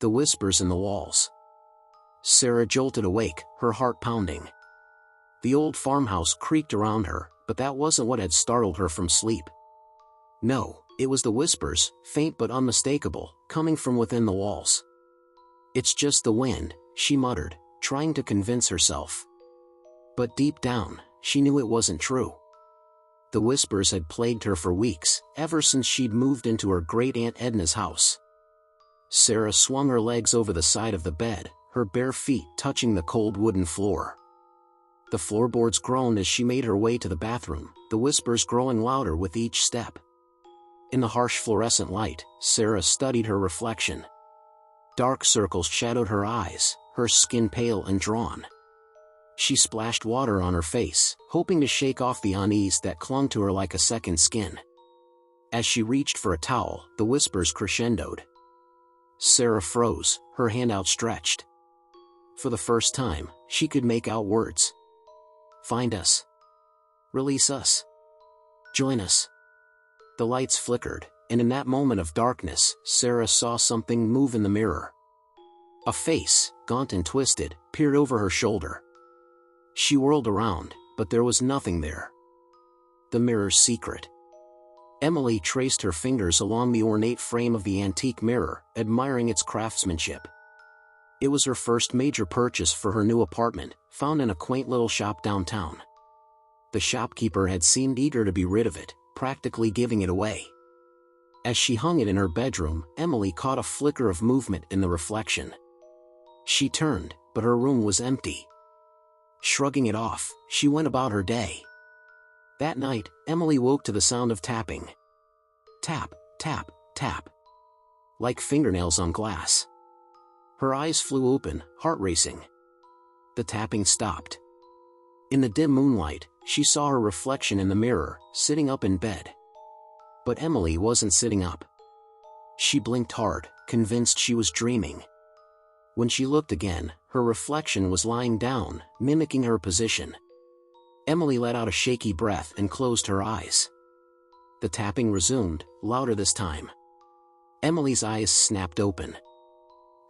The whispers in the walls. Sarah jolted awake, her heart pounding. The old farmhouse creaked around her, but that wasn't what had startled her from sleep. No, it was the whispers, faint but unmistakable, coming from within the walls. "It's just the wind," she muttered, trying to convince herself. But deep down, she knew it wasn't true. The whispers had plagued her for weeks, ever since she'd moved into her great-aunt Edna's house. Sarah swung her legs over the side of the bed, her bare feet touching the cold wooden floor. The floorboards groaned as she made her way to the bathroom, the whispers growing louder with each step. In the harsh fluorescent light, Sarah studied her reflection. Dark circles shadowed her eyes, her skin pale and drawn. She splashed water on her face, hoping to shake off the unease that clung to her like a second skin. As she reached for a towel, the whispers crescendoed. Sarah froze, her hand outstretched. For the first time, she could make out words. "Find us. Release us. Join us." The lights flickered, and in that moment of darkness, Sarah saw something move in the mirror. A face, gaunt and twisted, peered over her shoulder. She whirled around, but there was nothing there. The mirror's secret. Emily traced her fingers along the ornate frame of the antique mirror, admiring its craftsmanship. It was her first major purchase for her new apartment, found in a quaint little shop downtown. The shopkeeper had seemed eager to be rid of it, practically giving it away. As she hung it in her bedroom, Emily caught a flicker of movement in the reflection. She turned, but her room was empty. Shrugging it off, she went about her day. That night, Emily woke to the sound of tapping. Tap, tap, tap. Like fingernails on glass. Her eyes flew open, heart racing. The tapping stopped. In the dim moonlight, she saw her reflection in the mirror, sitting up in bed. But Emily wasn't sitting up. She blinked hard, convinced she was dreaming. When she looked again, her reflection was lying down, mimicking her position. Emily let out a shaky breath and closed her eyes. The tapping resumed, louder this time. Emily's eyes snapped open.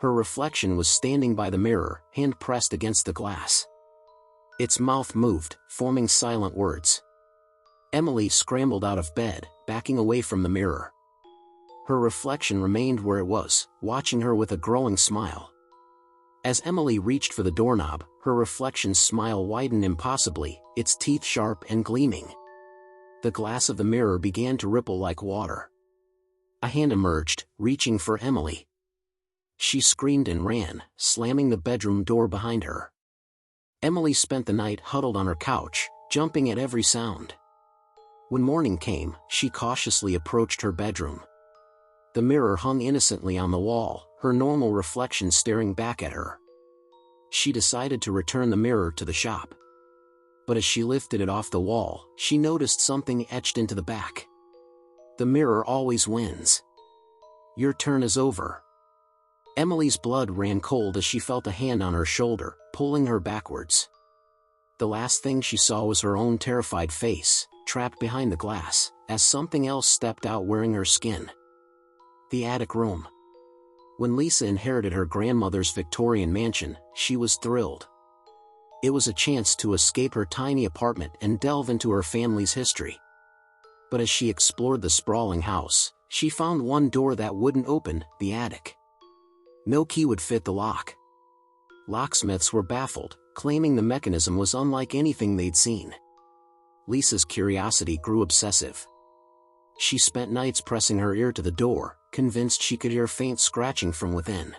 Her reflection was standing by the mirror, hand pressed against the glass. Its mouth moved, forming silent words. Emily scrambled out of bed, backing away from the mirror. Her reflection remained where it was, watching her with a growing smile. As Emily reached for the doorknob, her reflection's smile widened impossibly, its teeth sharp and gleaming. The glass of the mirror began to ripple like water. A hand emerged, reaching for Emily. She screamed and ran, slamming the bedroom door behind her. Emily spent the night huddled on her couch, jumping at every sound. When morning came, she cautiously approached her bedroom. The mirror hung innocently on the wall, her normal reflection staring back at her. She decided to return the mirror to the shop. But as she lifted it off the wall, she noticed something etched into the back. "The mirror always wins. Your turn is over." Emily's blood ran cold as she felt a hand on her shoulder, pulling her backwards. The last thing she saw was her own terrified face, trapped behind the glass, as something else stepped out wearing her skin. The attic room. When Lisa inherited her grandmother's Victorian mansion, she was thrilled. It was a chance to escape her tiny apartment and delve into her family's history. But as she explored the sprawling house, she found one door that wouldn't open, the attic. No key would fit the lock. Locksmiths were baffled, claiming the mechanism was unlike anything they'd seen. Lisa's curiosity grew obsessive. She spent nights pressing her ear to the door, convinced she could hear faint scratching from within.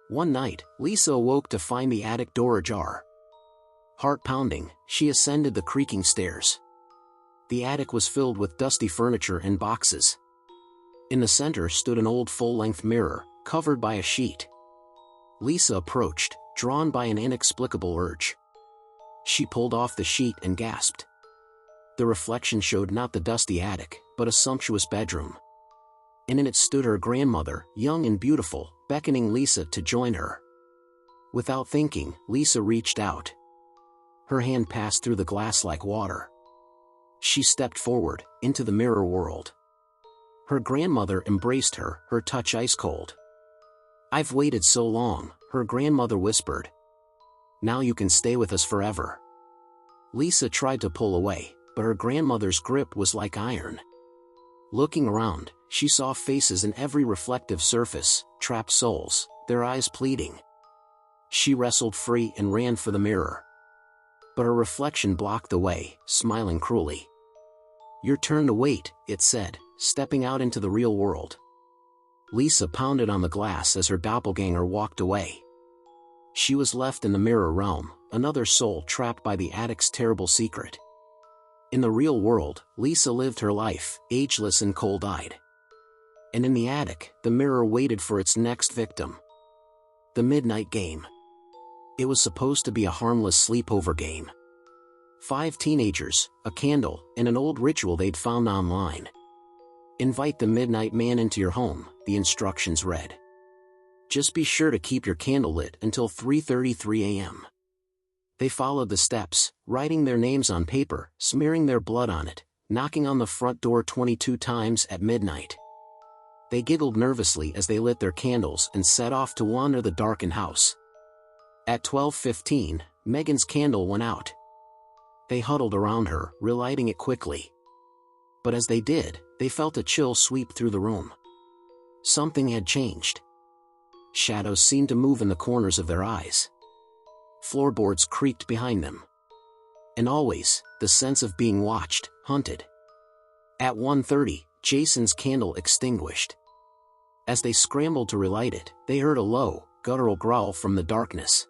One night, Lisa awoke to find the attic door ajar. Heart pounding, she ascended the creaking stairs. The attic was filled with dusty furniture and boxes. In the center stood an old full-length mirror, covered by a sheet. Lisa approached, drawn by an inexplicable urge. She pulled off the sheet and gasped. The reflection showed not the dusty attic, but a sumptuous bedroom. And in it stood her grandmother, young and beautiful, beckoning Lisa to join her. Without thinking, Lisa reached out. Her hand passed through the glass like water. She stepped forward, into the mirror world. Her grandmother embraced her, her touch ice cold. "I've waited so long," her grandmother whispered. "Now you can stay with us forever." Lisa tried to pull away, but her grandmother's grip was like iron. Looking around, she saw faces in every reflective surface, trapped souls, their eyes pleading. She wrestled free and ran for the mirror. But her reflection blocked the way, smiling cruelly. "Your turn to wait," it said, stepping out into the real world. Lisa pounded on the glass as her doppelganger walked away. She was left in the mirror realm, another soul trapped by the attic's terrible secret. In the real world, Lisa lived her life, ageless and cold-eyed. And in the attic, the mirror waited for its next victim. The midnight game. It was supposed to be a harmless sleepover game. 5 teenagers, a candle, and an old ritual they'd found online. Invite the midnight man into your home, the instructions read. Just be sure to keep your candle lit until 3:33 a.m. They followed the steps, writing their names on paper, smearing their blood on it, knocking on the front door 22 times at midnight. They giggled nervously as they lit their candles and set off to wander the darkened house. At 12:15, Megan's candle went out. They huddled around her, relighting it quickly. But as they did, they felt a chill sweep through the room. Something had changed. Shadows seemed to move in the corners of their eyes. Floorboards creaked behind them. And always, the sense of being watched, hunted. At 1:30, Jason's candle extinguished. As they scrambled to relight it, they heard a low, guttural growl from the darkness.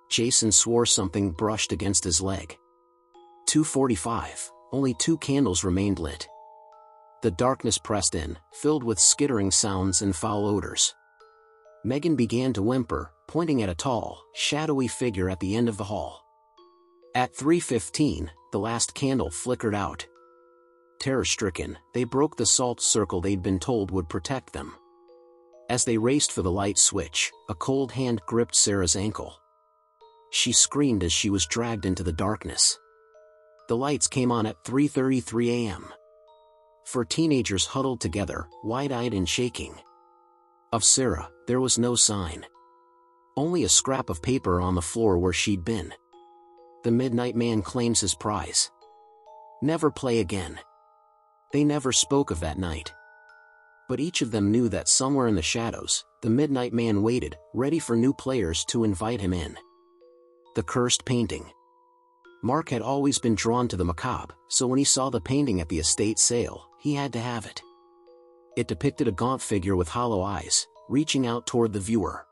Jason swore something brushed against his leg. 2:45, only 2 candles remained lit. The darkness pressed in, filled with skittering sounds and foul odors. Megan began to whimper, pointing at a tall, shadowy figure at the end of the hall. At 3:15, the last candle flickered out. Terror-stricken, they broke the salt circle they'd been told would protect them. As they raced for the light switch, a cold hand gripped Sarah's ankle. She screamed as she was dragged into the darkness. The lights came on at 3:33 a.m. 4 teenagers huddled together, wide-eyed and shaking. Of Sarah, there was no sign. Only a scrap of paper on the floor where she'd been. The midnight man claims his prize. Never play again. They never spoke of that night. But each of them knew that somewhere in the shadows, the midnight man waited, ready for new players to invite him in. The cursed painting. Mark had always been drawn to the macabre, so when he saw the painting at the estate sale, he had to have it. It depicted a gaunt figure with hollow eyes, reaching out toward the viewer.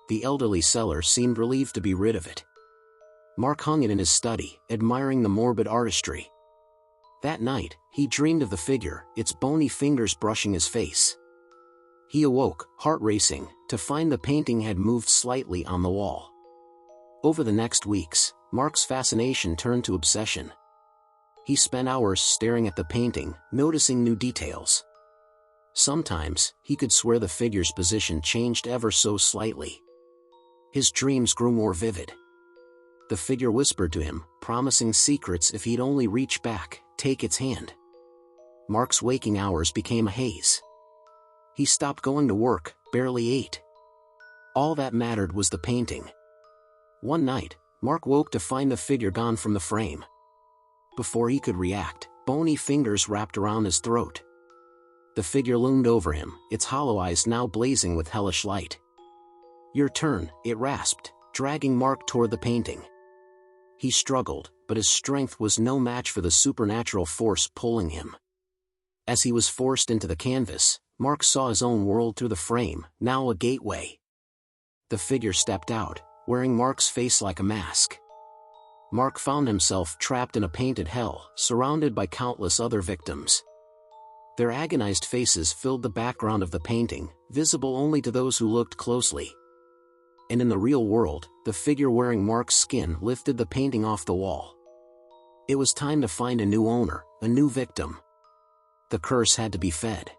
The elderly seller seemed relieved to be rid of it. Mark hung it in his study, admiring the morbid artistry. That night, he dreamed of the figure, its bony fingers brushing his face. He awoke, heart racing, to find the painting had moved slightly on the wall. Over the next weeks, Mark's fascination turned to obsession. He spent hours staring at the painting, noticing new details. Sometimes, he could swear the figure's position changed ever so slightly. His dreams grew more vivid. The figure whispered to him, promising secrets if he'd only reach back, take its hand. Mark's waking hours became a haze. He stopped going to work, barely ate. All that mattered was the painting. One night, Mark woke to find the figure gone from the frame. Before he could react, bony fingers wrapped around his throat. The figure loomed over him, its hollow eyes now blazing with hellish light. "Your turn," it rasped, dragging Mark toward the painting. He struggled, but his strength was no match for the supernatural force pulling him. As he was forced into the canvas, Mark saw his own world through the frame, now a gateway. The figure stepped out, wearing Mark's face like a mask. Mark found himself trapped in a painted hell, surrounded by countless other victims. Their agonized faces filled the background of the painting, visible only to those who looked closely. And in the real world, the figure wearing Mark's skin lifted the painting off the wall. It was time to find a new owner, a new victim. The curse had to be fed.